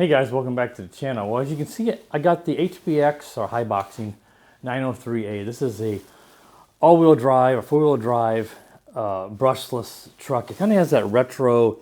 Hey guys, welcome back to the channel. Well, as you can see, I got the HBX or high boxing 903A. This is a all-wheel drive or four-wheel drive brushless truck. It kind of has that retro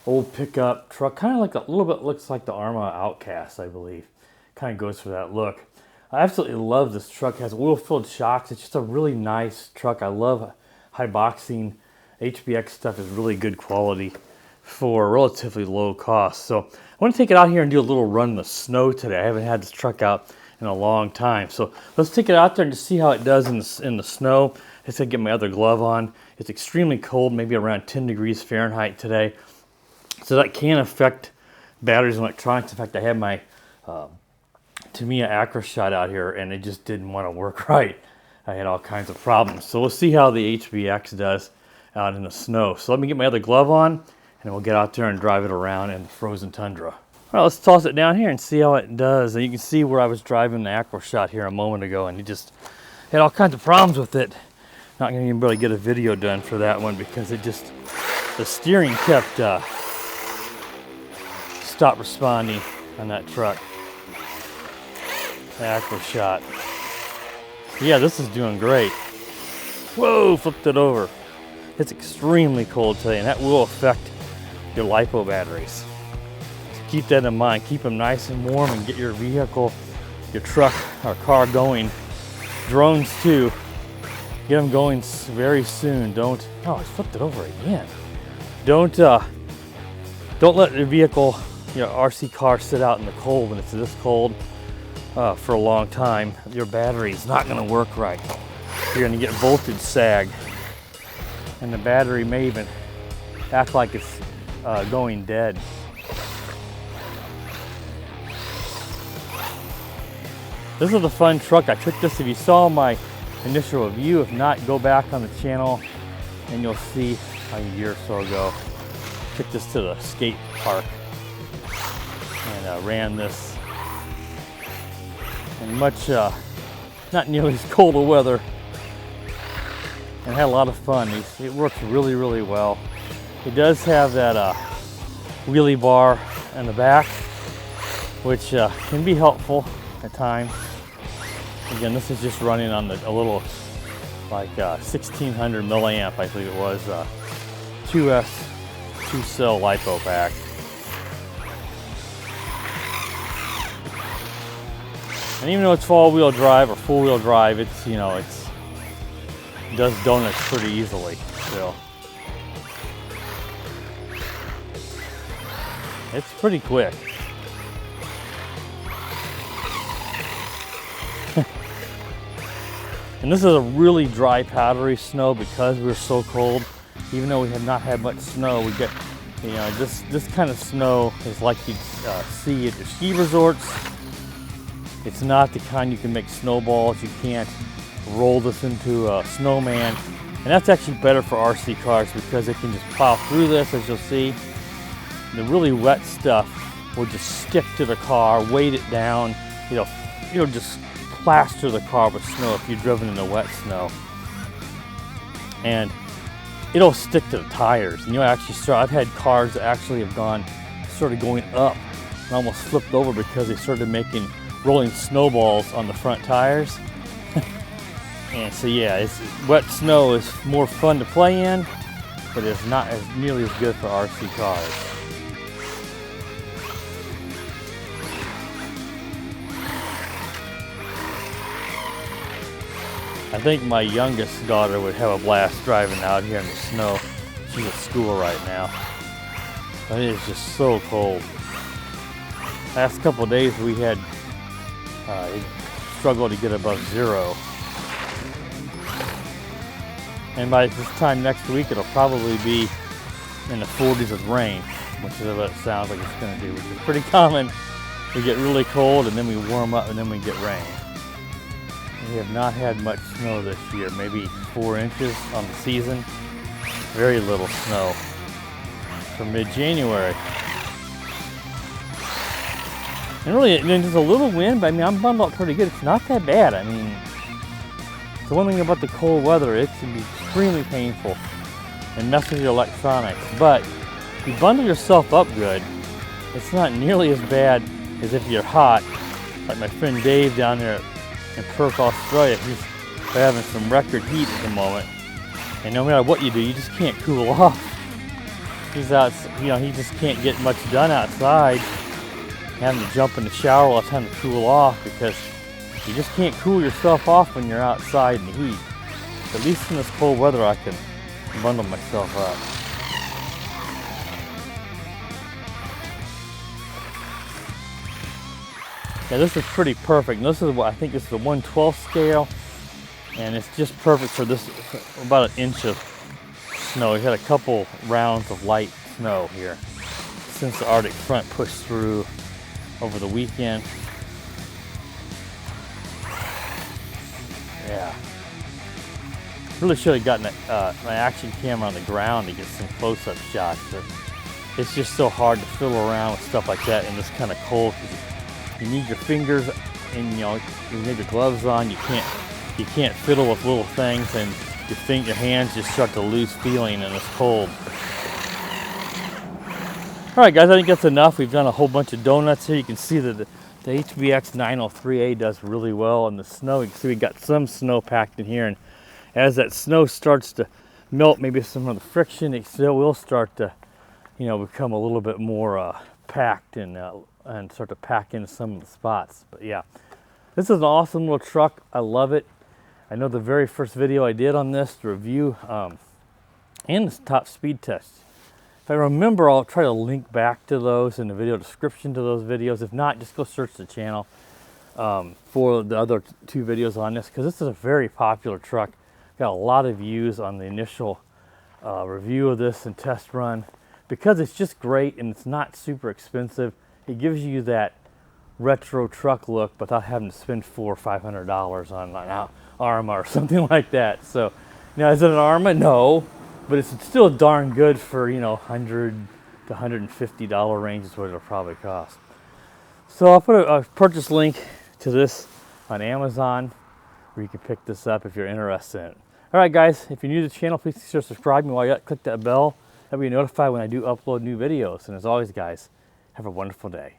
old pickup truck, kind of like a little bit looks like the Arma Outcast, I believe. Kind of goes for that look. I absolutely love this truck. It has oil-filled shocks. It's just a really nice truck. I love high boxing. HBX stuff is really good quality for relatively low cost. So I want to take it out here and do a little run in the snow today. I haven't had this truck out in a long time. So let's take it out there and just see how it does in the snow. I just gotta get my other glove on. It's extremely cold, maybe around 10 degrees Fahrenheit today. So that can affect batteries and electronics. In fact, I had my Tamiya Acra shot out here and it just didn't want to work right. I had all kinds of problems. So we'll see how the HBX does out in the snow. So let me get my other glove on and we'll get out there and drive it around in the frozen tundra. All right, let's toss it down here and see how it does. And you can see where I was driving the Acra shot here a moment ago and it just had all kinds of problems with it. Not gonna even really get a video done for that one because it just, the steering kept stopped responding on that truck. The Acra shot. Yeah, this is doing great. Whoa, flipped it over. It's extremely cold today and that will affect your LiPo batteries. So keep that in mind. Keep them nice and warm and get your vehicle, your truck or car going. Drones too. Get them going very soon. Don't, oh, I flipped it over again. Don't let your vehicle, your RC car sit out in the cold when it's this cold for a long time. Your battery is not gonna work right. You're gonna get voltage sag. And the battery may even act like it's going dead. This is a fun truck. I took this, if you saw my initial review, if not, go back on the channel and you'll see a year or so ago. Took this to the skate park and ran this in much, not nearly as cold a weather, and had a lot of fun. It works really, really well. It does have that wheelie bar in the back, which can be helpful at times. Again, this is just running on a little, like 1600 milliamp, I believe it was, 2S 2-cell LiPo pack. And even though it's all-wheel drive or four-wheel drive, it's, you know, it does donuts pretty easily still. It's pretty quick. And this is a really dry, powdery snow because we're so cold. Even though we have not had much snow, we get, you know, this kind of snow is like you'd see at the ski resorts. It's not the kind you can make snowballs. You can't roll this into a snowman. And that's actually better for RC cars because they can just plow through this, as you'll see. The really wet stuff will just stick to the car, weight it down, you know, just plaster the car with snow if you've driven in the wet snow. And it'll stick to the tires. And you'll actually start, I've had cars that actually have started going up and almost flipped over because they started rolling snowballs on the front tires. And so yeah, wet snow is more fun to play in, but it's not nearly as good for RC cars. I think my youngest daughter would have a blast driving out here in the snow. She's at school right now. But it is just so cold. Last couple of days we had struggled to get above 0. And by this time next week it'll probably be in the 40s with rain, which is what it sounds like it's going to do, which is pretty common. We get really cold and then we warm up and then we get rain. We have not had much snow this year, maybe 4 inches on the season. Very little snow for mid-January. And really, there's a little wind, but I mean, I'm bundled up pretty good. It's not that bad. I mean, the one thing about the cold weather, it can be extremely painful and mess with your electronics. But if you bundle yourself up good, it's not nearly as bad as if you're hot, like my friend Dave down there in Perth, Australia. He's having some record heat at the moment, and no matter what you do, you just can't cool off. He's out, you know, he just can't get much done outside, having to jump in the shower all the time to cool off, because you just can't cool yourself off when you're outside in the heat. At least in this cold weather, I can bundle myself up. Yeah, this is pretty perfect. This is what I think is the 1/12 scale, and it's just perfect for this, about 1 inch of snow. We've had a couple rounds of light snow here since the Arctic front pushed through over the weekend. Yeah. Really should have gotten my action camera on the ground to get some close-up shots, but it's just so hard to fiddle around with stuff like that in this kind of cold. You need your fingers, and you know, you need your gloves on. You can't fiddle with little things, and you think your hands just start to lose feeling in this cold. All right, guys, I think that's enough. We've done a whole bunch of donuts here. You can see that the HBX 903A does really well in the snow. You can see we got some snow packed in here, and as that snow starts to melt, maybe some of the friction, it still will start to, you know, become a little bit more packed and start to pack in some of the spots. But yeah, this is an awesome little truck. I love it. I know the very first video I did on this, the review and the top speed test, if I remember, I'll try to link back to those in the video description to those videos. If not, just go search the channel for the other 2 videos on this, because this is a very popular truck. Got a lot of views on the initial review of this and test run, because it's just great and it's not super expensive. It gives you that retro truck look without having to spend $400 or $500 on an Arma or something like that. So now, is it an Arma? No, but it's still darn good for, you know, $100 to $150 range is what it'll probably cost. So I'll put a purchase link to this on Amazon, where you can pick this up if you're interested in it. All right, guys, if you're new to the channel, please consider subscribing while you're at. Click that bell. That way you're notified when I do upload new videos. And as always, guys, have a wonderful day.